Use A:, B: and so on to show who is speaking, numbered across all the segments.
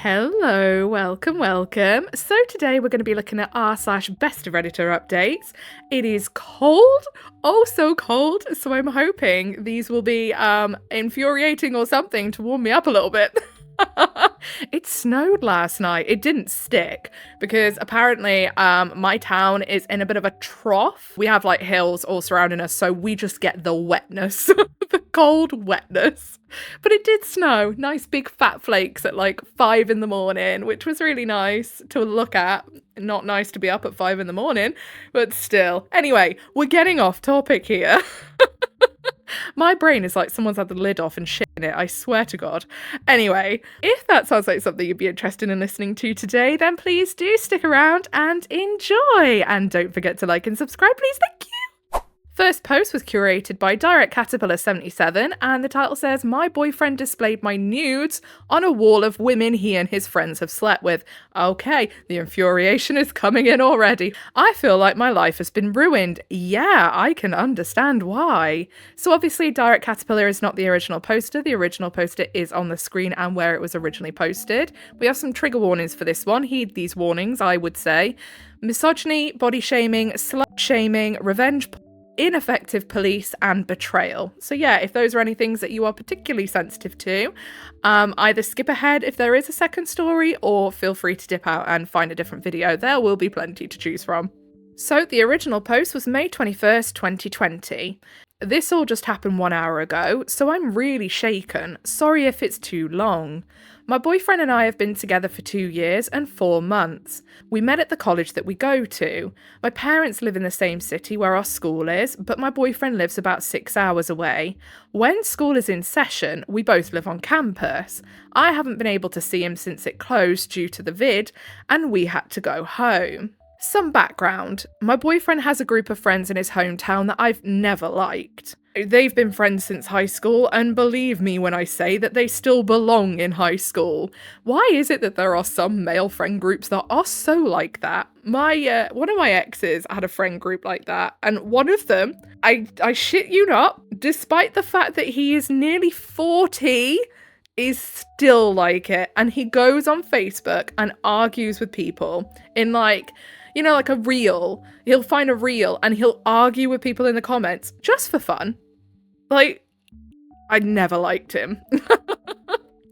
A: Hello, welcome. So today we're going to be looking at r/best of Redditor updates. It is cold, oh so cold, so I'm hoping these will be infuriating or something to warm me up a little bit. It snowed last night. It didn't stick because apparently my town is in a bit of a trough. We have like hills all surrounding us, so we just get the wetness, the cold wetness. But it did snow. Nice big fat flakes at like 5 in the morning, which was really nice to look at. Not nice to be up at 5 in the morning, but still. Anyway, we're getting off topic here. My brain is like someone's had the lid off and shit in it, I swear to God. Anyway, if that sounds like something you'd be interested in listening to today, then please do stick around and enjoy. And don't forget to like and subscribe, please. Thank you. First post was curated by Direct Caterpillar 77, and the title says, "My boyfriend displayed my nudes on a wall of women he and his friends have slept with." Okay, the infuriation is coming in already. I feel like my life has been ruined. Yeah, I can understand why. So obviously Direct Caterpillar is not the original poster. The original poster is on the screen and where it was originally posted. We have some trigger warnings for this one. Heed these warnings, I would say. Misogyny, body shaming, slut shaming, revenge, ineffective police, and betrayal. So yeah, if those are any things that you are particularly sensitive to, either skip ahead if there is a second story, or feel free to dip out and find a different video. There will be plenty to choose from. So the original post was May 21st, 2020. This all just happened 1 hour ago, so I'm really shaken. Sorry if it's too long. My boyfriend and I have been together for 2 years and 4 months. We met at the college that we go to. My parents live in the same city where our school is, but my boyfriend lives about 6 hours away. When school is in session, we both live on campus. I haven't been able to see him since it closed due to the vid, and we had to go home. Some background. My boyfriend has a group of friends in his hometown that I've never liked. They've been friends since high school, and believe me when I say that they still belong in high school. Why is it that there are some male friend groups that are so like that? One of my exes had a friend group like that, and one of them, I shit you not, despite the fact that he is nearly 40, is still like it, and he goes on Facebook and argues with people in like a reel. He'll find a reel and he'll argue with people in the comments just for fun. Like, I never liked him.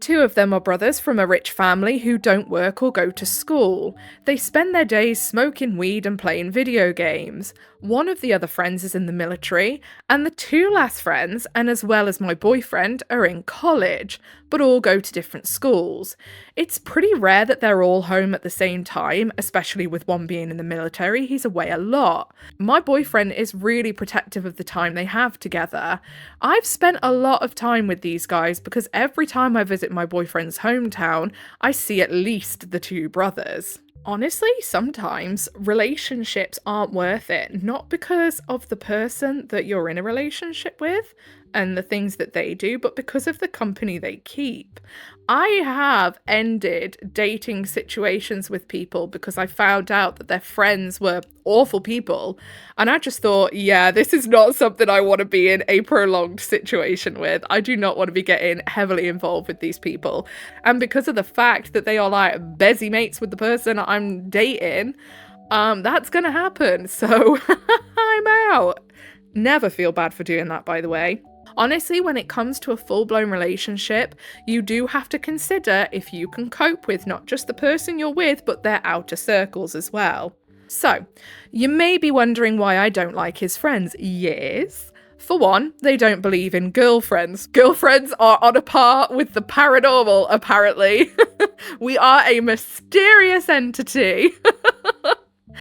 A: 2 of them are brothers from a rich family who don't work or go to school. They spend their days smoking weed and playing video games. One of the other friends is in the military, and the 2 last friends, and as well as my boyfriend, are in college, but all go to different schools. It's pretty rare that they're all home at the same time, especially with one being in the military. He's away a lot. My boyfriend is really protective of the time they have together. I've spent a lot of time with these guys because every time I visit my boyfriend's hometown, I see at least the 2 brothers. Honestly, sometimes relationships aren't worth it, not because of the person that you're in a relationship with and the things that they do, but because of the company they keep. I have ended dating situations with people because I found out that their friends were awful people, and I just thought, yeah, this is not something I want to be in a prolonged situation with. I do not want to be getting heavily involved with these people. And because of the fact that they are like busy mates with the person I'm dating, that's gonna happen. So I'm out. Never feel bad for doing that, by the way. Honestly, when it comes to a full-blown relationship, you do have to consider if you can cope with not just the person you're with, but their outer circles as well. So, you may be wondering why I don't like his friends. Yes. For one, they don't believe in girlfriends. Girlfriends are on a par with the paranormal, apparently. We are a mysterious entity.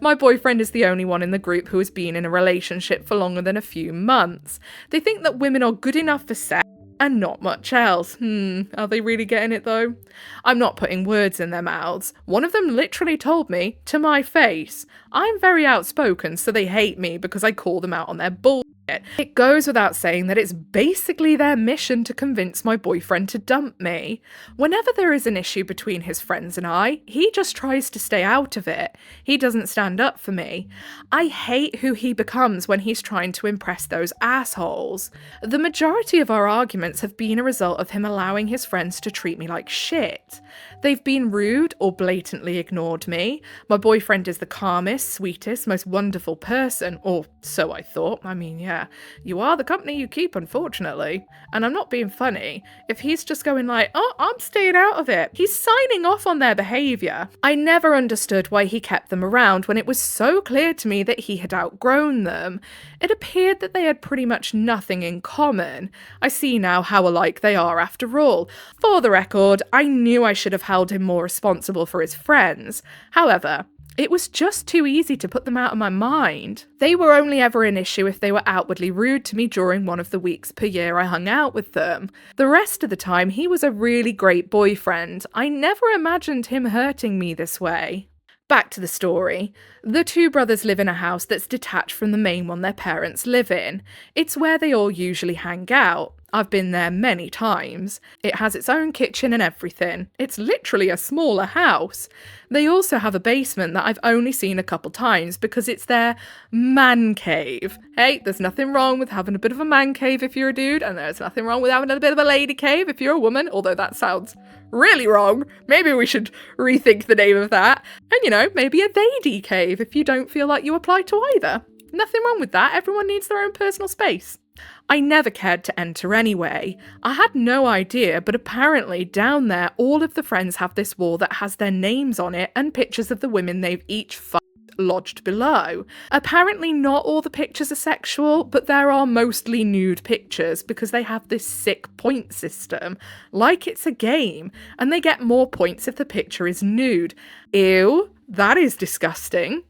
A: My boyfriend is the only one in the group who has been in a relationship for longer than a few months. They think that women are good enough for sex and not much else. Are they really getting it though? I'm not putting words in their mouths. One of them literally told me to my face. I'm very outspoken, so they hate me because I call them out on their bull. It goes without saying that it's basically their mission to convince my boyfriend to dump me. Whenever there is an issue between his friends and I, he just tries to stay out of it. He doesn't stand up for me. I hate who he becomes when he's trying to impress those assholes. The majority of our arguments have been a result of him allowing his friends to treat me like shit. They've been rude or blatantly ignored me. My boyfriend is the calmest, sweetest, most wonderful person, or so I thought. I mean, yeah, you are the company you keep, unfortunately. And I'm not being funny. If he's just going like, oh, I'm staying out of it, he's signing off on their behaviour. I never understood why he kept them around when it was so clear to me that he had outgrown them. It appeared that they had pretty much nothing in common. I see now how alike they are after all. For the record, I knew I should have held him more responsible for his friends. However, it was just too easy to put them out of my mind. They were only ever an issue if they were outwardly rude to me during one of the weeks per year I hung out with them. The rest of the time, he was a really great boyfriend. I never imagined him hurting me this way. Back to the story. The two brothers live in a house that's detached from the main one their parents live in. It's where they all usually hang out. I've been there many times. It has its own kitchen and everything. It's literally a smaller house. They also have a basement that I've only seen a couple times because it's their man cave. Hey, there's nothing wrong with having a bit of a man cave if you're a dude, and there's nothing wrong with having a bit of a lady cave if you're a woman, although that sounds really wrong. Maybe we should rethink the name of that. And maybe a lady cave if you don't feel like you apply to either. Nothing wrong with that. Everyone needs their own personal space. I never cared to enter anyway. I had no idea, but apparently down there all of the friends have this wall that has their names on it and pictures of the women they've each lodged below. Apparently not all the pictures are sexual, but there are mostly nude pictures because they have this sick point system, like it's a game, and they get more points if the picture is nude. Ew, that is disgusting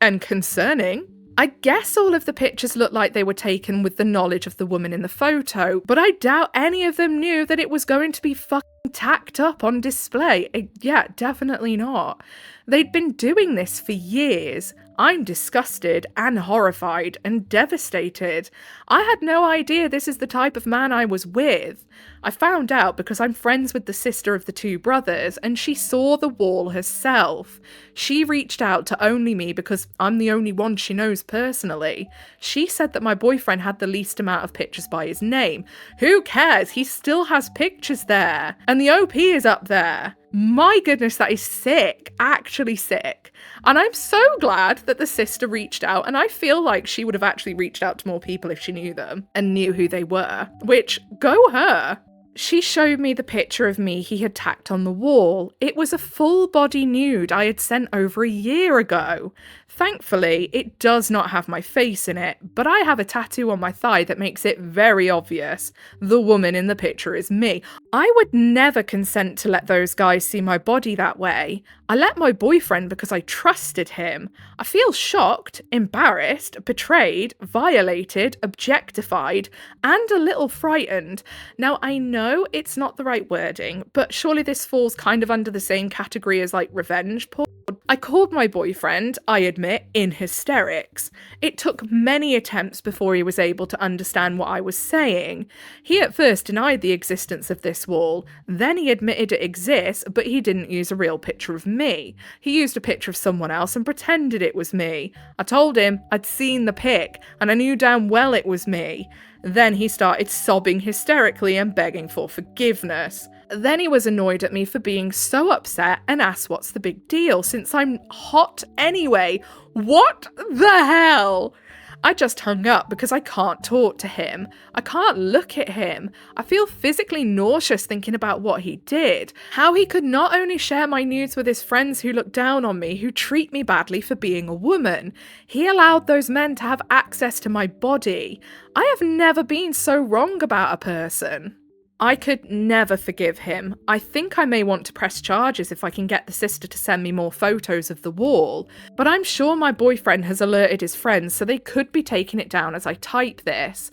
A: and concerning. I guess all of the pictures look like they were taken with the knowledge of the woman in the photo, but I doubt any of them knew that it was going to be fucking tacked up on display. Yeah, definitely not. They'd been doing this for years. I'm disgusted and horrified and devastated. I had no idea this is the type of man I was with. I found out because I'm friends with the sister of the two brothers, and she saw the wall herself. She reached out to only me because I'm the only one she knows personally. She said that my boyfriend had the least amount of pictures by his name. Who cares? He still has pictures there. And the OP is up there. My goodness, that is sick. Actually sick. And I'm so glad that the sister reached out, and I feel like she would have actually reached out to more people if she knew them and knew who they were, which, go her. She showed me the picture of me he had tacked on the wall. It was a full body nude I had sent over a year ago. Thankfully, it does not have my face in it, but I have a tattoo on my thigh that makes it very obvious. The woman in the picture is me. I would never consent to let those guys see my body that way. I let my boyfriend because I trusted him. I feel shocked, embarrassed, betrayed, violated, objectified, and a little frightened. Now, I know it's not the right wording, but surely this falls kind of under the same category as like revenge porn. I called my boyfriend, I admit, in hysterics. It took many attempts before he was able to understand what I was saying. He at first denied the existence of this wall, then he admitted it exists, but he didn't use a real picture of me. He used a picture of someone else and pretended it was me. I told him I'd seen the pic, and I knew damn well it was me. Then he started sobbing hysterically and begging for forgiveness. Then he was annoyed at me for being so upset and asked what's the big deal since I'm hot anyway. What the hell? I just hung up because I can't talk to him. I can't look at him. I feel physically nauseous thinking about what he did. How he could not only share my nudes with his friends who look down on me, who treat me badly for being a woman, he allowed those men to have access to my body. I have never been so wrong about a person. I could never forgive him. I think I may want to press charges if I can get the sister to send me more photos of the wall, but I'm sure my boyfriend has alerted his friends so they could be taking it down as I type this.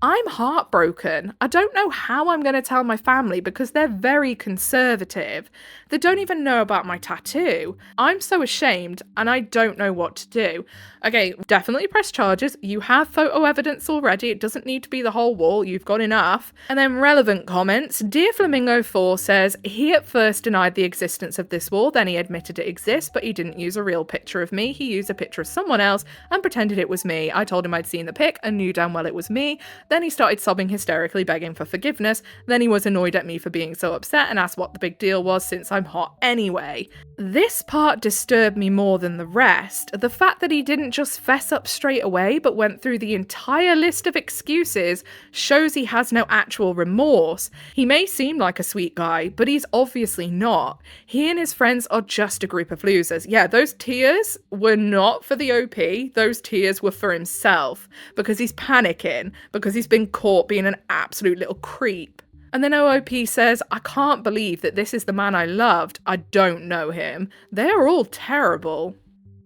A: I'm heartbroken. I don't know how I'm going to tell my family because they're very conservative. They don't even know about my tattoo. I'm so ashamed and I don't know what to do. Okay, definitely press charges. You have photo evidence already. It doesn't need to be the whole wall. You've got enough. And then relevant comments. Dear Flamingo 4 says, he at first denied the existence of this wall, then he admitted it exists, but he didn't use a real picture of me. He used a picture of someone else and pretended it was me. I told him I'd seen the pic and knew damn well it was me. Then he started sobbing hysterically, begging for forgiveness. Then he was annoyed at me for being so upset and asked what the big deal was since I'm hot anyway. This part disturbed me more than the rest. The fact that he didn't just fess up straight away but went through the entire list of excuses shows he has no actual remorse. He may seem like a sweet guy, but he's obviously not. He and his friends are just a group of losers. Yeah, those tears were not for the OP. Those tears were for himself because he's panicking, because he's been caught being an absolute little creep. And then OOP says, I can't believe that this is the man I loved. I don't know him. They're all terrible.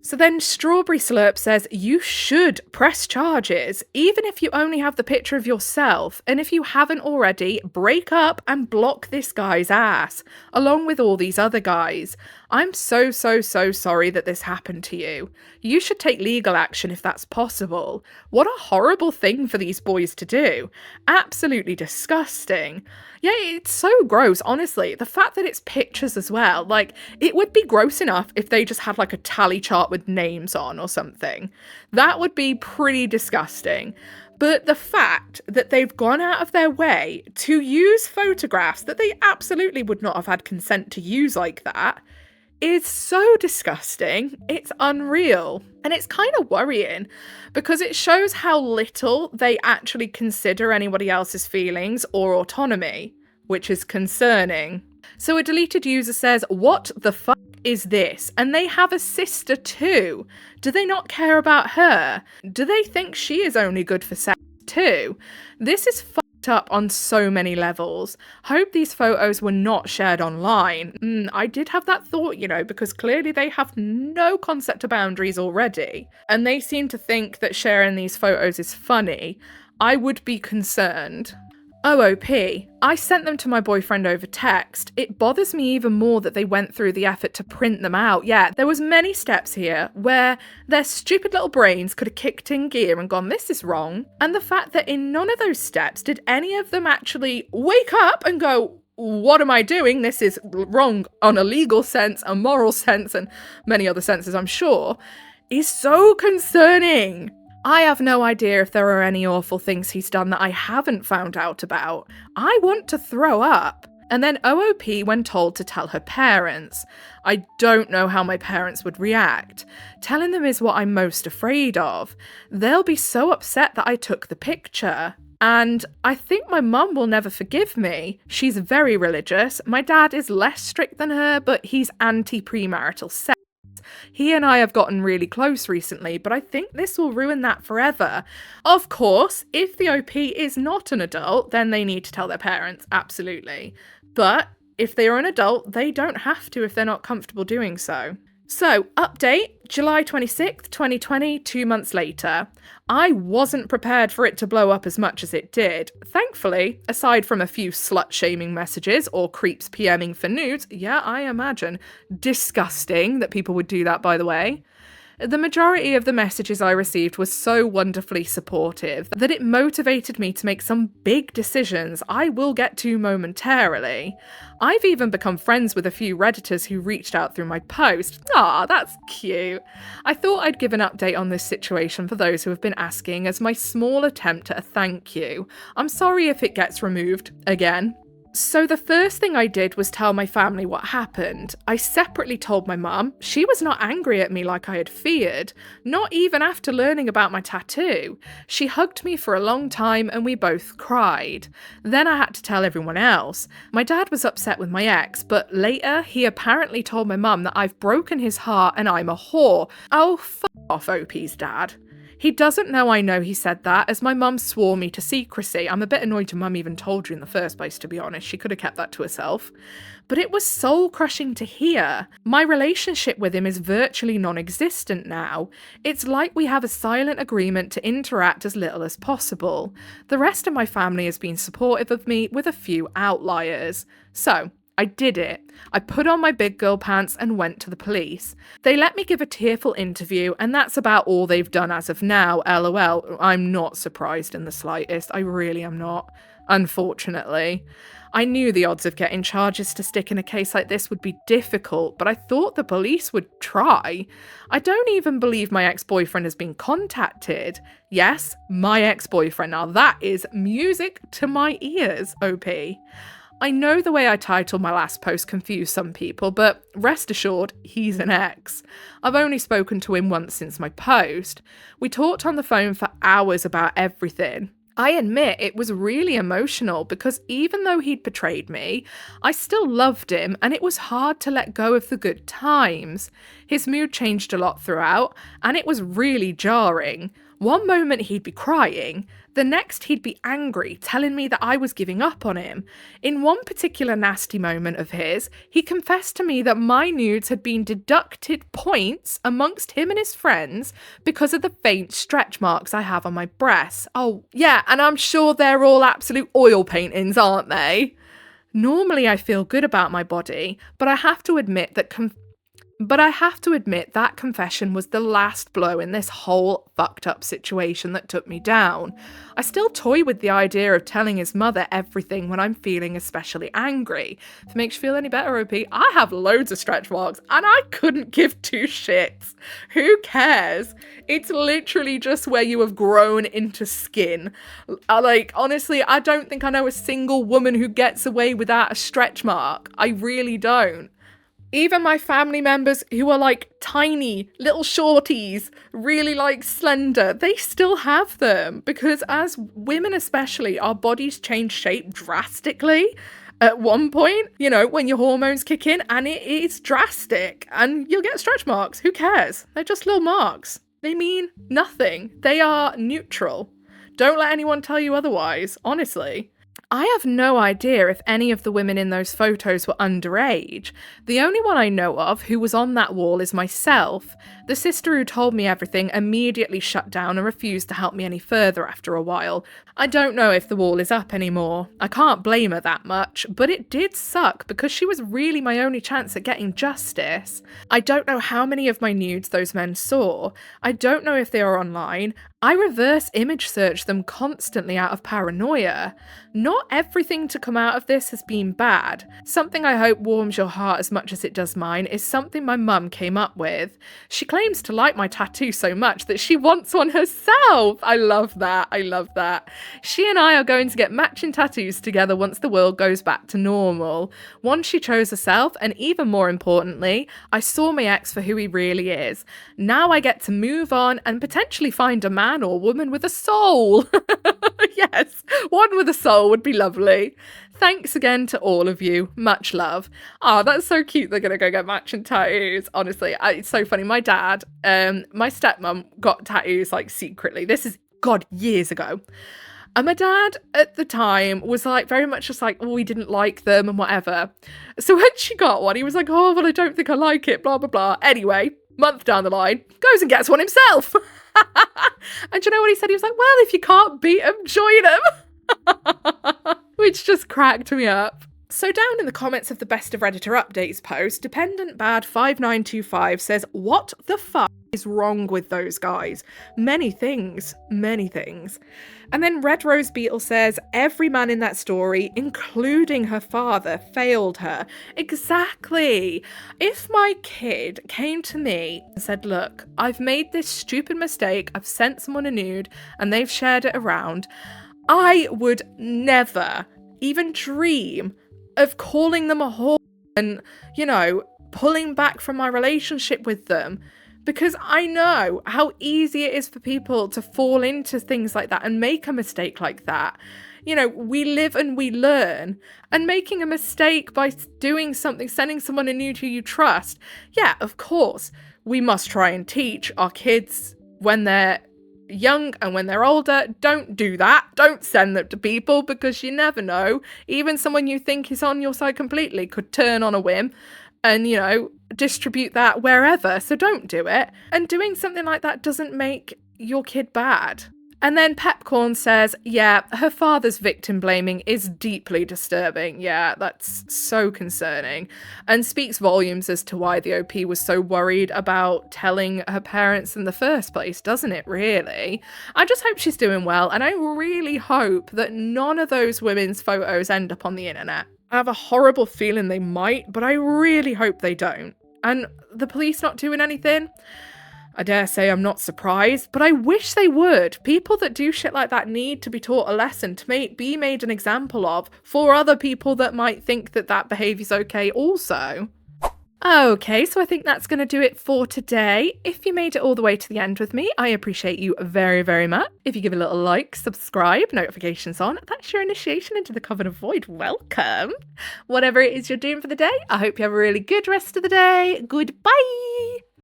A: So then Strawberry Slurp says, you should press charges, even if you only have the picture of yourself. And if you haven't already, break up and block this guy's ass, along with all these other guys. I'm so sorry that this happened to you. You should take legal action if that's possible. What a horrible thing for these boys to do. Absolutely disgusting. Yeah, it's so gross, honestly. The fact that it's pictures as well. Like, it would be gross enough if they just had like a tally chart with names on or something. That would be pretty disgusting. But the fact that they've gone out of their way to use photographs that they absolutely would not have had consent to use like that is so disgusting. It's unreal. And it's kind of worrying because it shows how little they actually consider anybody else's feelings or autonomy, which is concerning. So a deleted user says, what the fuck is this? And they have a sister too. Do they not care about her? Do they think she is only good for sex too? This is fucked up on so many levels. Hope these photos were not shared online. I did have that thought, because clearly they have no concept of boundaries already. And they seem to think that sharing these photos is funny. I would be concerned. OOP. I sent them to my boyfriend over text. It bothers me even more that they went through the effort to print them out. Yeah, there was many steps here where their stupid little brains could have kicked in gear and gone, this is wrong. And the fact that in none of those steps did any of them actually wake up and go, what am I doing? This is wrong on a legal sense, a moral sense, and many other senses, I'm sure, is so concerning. I have no idea if there are any awful things he's done that I haven't found out about. I want to throw up. And then OOP when told to tell her parents. I don't know how my parents would react. Telling them is what I'm most afraid of. They'll be so upset that I took the picture. And I think my mum will never forgive me. She's very religious. My dad is less strict than her, but he's anti-premarital sex. He and I have gotten really close recently, but I think this will ruin that forever. Of course, if the OP is not an adult, then they need to tell their parents, absolutely. But if they are an adult, they don't have to if they're not comfortable doing so. So, update, July 26th, 2020, 2 months later. I wasn't prepared for it to blow up as much as it did. Thankfully, aside from a few slut-shaming messages or creeps PMing for nudes, yeah, I imagine. Disgusting that people would do that, by the way. The majority of the messages I received was so wonderfully supportive that it motivated me to make some big decisions I will get to momentarily. I've even become friends with a few Redditors who reached out through my post. Aw, that's cute. I thought I'd give an update on this situation for those who have been asking as my small attempt at a thank you. I'm sorry if it gets removed again. So the first thing I did was tell my family what happened. I separately told my mum. She was not angry at me like I had feared, not even after learning about my tattoo. She hugged me for a long time and we both cried. Then I had to tell everyone else. My dad was upset with my ex, but later he apparently told my mum that I've broken his heart and I'm a whore. Oh, f*** off OP's dad. He doesn't know he said that, as my mum swore me to secrecy. I'm a bit annoyed your mum even told you in the first place, to be honest. She could have kept that to herself. But it was soul-crushing to hear. My relationship with him is virtually non-existent now. It's like we have a silent agreement to interact as little as possible. The rest of my family has been supportive of me, with a few outliers. So, I did it. I put on my big girl pants and went to the police. They let me give a tearful interview, and that's about all they've done as of now, lol. I'm not surprised in the slightest. I really am not, unfortunately. I knew the odds of getting charges to stick in a case like this would be difficult, but I thought the police would try. I don't even believe my ex-boyfriend has been contacted. Yes, my ex-boyfriend. Now that is music to my ears, OP. I know the way I titled my last post confused some people, but rest assured, he's an ex. I've only spoken to him once since my post. We talked on the phone for hours about everything. I admit it was really emotional because even though he'd betrayed me, I still loved him and it was hard to let go of the good times. His mood changed a lot throughout and it was really jarring. One moment he'd be crying, the next he'd be angry, telling me that I was giving up on him. In one particular nasty moment of his, he confessed to me that my nudes had been deducted points amongst him and his friends because of the faint stretch marks I have on my breasts. Oh, yeah, and I'm sure they're all absolute oil paintings, aren't they? Normally I feel good about my body, but I have to admit that that confession was the last blow in this whole fucked up situation that took me down. I still toy with the idea of telling his mother everything when I'm feeling especially angry. If it makes you feel any better, OP, I have loads of stretch marks and I couldn't give two shits. Who cares? It's literally just where you have grown into skin. Honestly, I don't think I know a single woman who gets away without a stretch mark. I really don't. Even my family members who are like tiny, little shorties, really like slender, they still have them because as women especially, our bodies change shape drastically at one point, you know, when your hormones kick in and it is drastic and you'll get stretch marks. Who cares? They're just little marks. They mean nothing. They are neutral. Don't let anyone tell you otherwise, honestly. I have no idea if any of the women in those photos were underage. The only one I know of who was on that wall is myself. The sister who told me everything immediately shut down and refused to help me any further after a while. I don't know if the wall is up anymore. I can't blame her that much, but it did suck because she was really my only chance at getting justice. I don't know how many of my nudes those men saw. I don't know if they are online. I reverse image search them constantly out of paranoia. Not everything to come out of this has been bad. Something I hope warms your heart as much as it does mine is something my mum came up with. She claims to like my tattoo so much that she wants one herself. I love that. I love that. She and I are going to get matching tattoos together once the world goes back to normal. One she chose herself, and even more importantly, I saw my ex for who he really is. Now I get to move on and potentially find a man or woman with a soul. Yes, one with a soul would be lovely. Thanks again to all of you. Much love. Oh, that's so cute. They're going to go get matching tattoos. Honestly, it's so funny. My dad, my stepmom got tattoos like secretly. This is, God, years ago. And my dad at the time was like very much just like, oh, he didn't like them and whatever. So when she got one, he was like, oh, well, I don't think I like it, blah, blah, blah. Anyway, month down the line, goes and gets one himself. And do you know what he said? He was like, well, if you can't beat them, join them. Which just cracked me up. So down in the comments of the Best of Redditor Updates post, Dependent Bad 5925 says, what the fuck is wrong with those guys? Many things. Many things. And then Red Rose Beetle says, every man in that story, including her father, failed her. Exactly. If my kid came to me and said, look, I've made this stupid mistake, I've sent someone a nude and they've shared it around, I would never even dream of calling them a whore and, you know, pulling back from my relationship with them. Because I know how easy it is for people to fall into things like that and make a mistake like that. You know, we live and we learn. And making a mistake by doing something, sending someone a nude who you trust. Yeah, of course, we must try and teach our kids when they're young and when they're older, don't do that. Don't send them to people, because you never know. Even someone you think is on your side completely could turn on a whim and, you know, distribute that wherever. So don't do it. And doing something like that doesn't make your kid bad. And then Pepcorn says, yeah, her father's victim blaming is deeply disturbing. Yeah, that's so concerning. And speaks volumes as to why the OP was so worried about telling her parents in the first place, doesn't it, really? I just hope she's doing well, and I really hope that none of those women's photos end up on the internet. I have a horrible feeling they might, but I really hope they don't. And the police not doing anything? I dare say I'm not surprised, but I wish they would. People that do shit like that need to be taught a lesson, to be made an example of, for other people that might think that that behaviour's okay also. Okay, so I think that's going to do it for today. If you made it all the way to the end with me, I appreciate you very, very much. If you give a little like, subscribe, notifications on, that's your initiation into the Coven of Void. Welcome. Whatever it is you're doing for the day, I hope you have a really good rest of the day. Goodbye.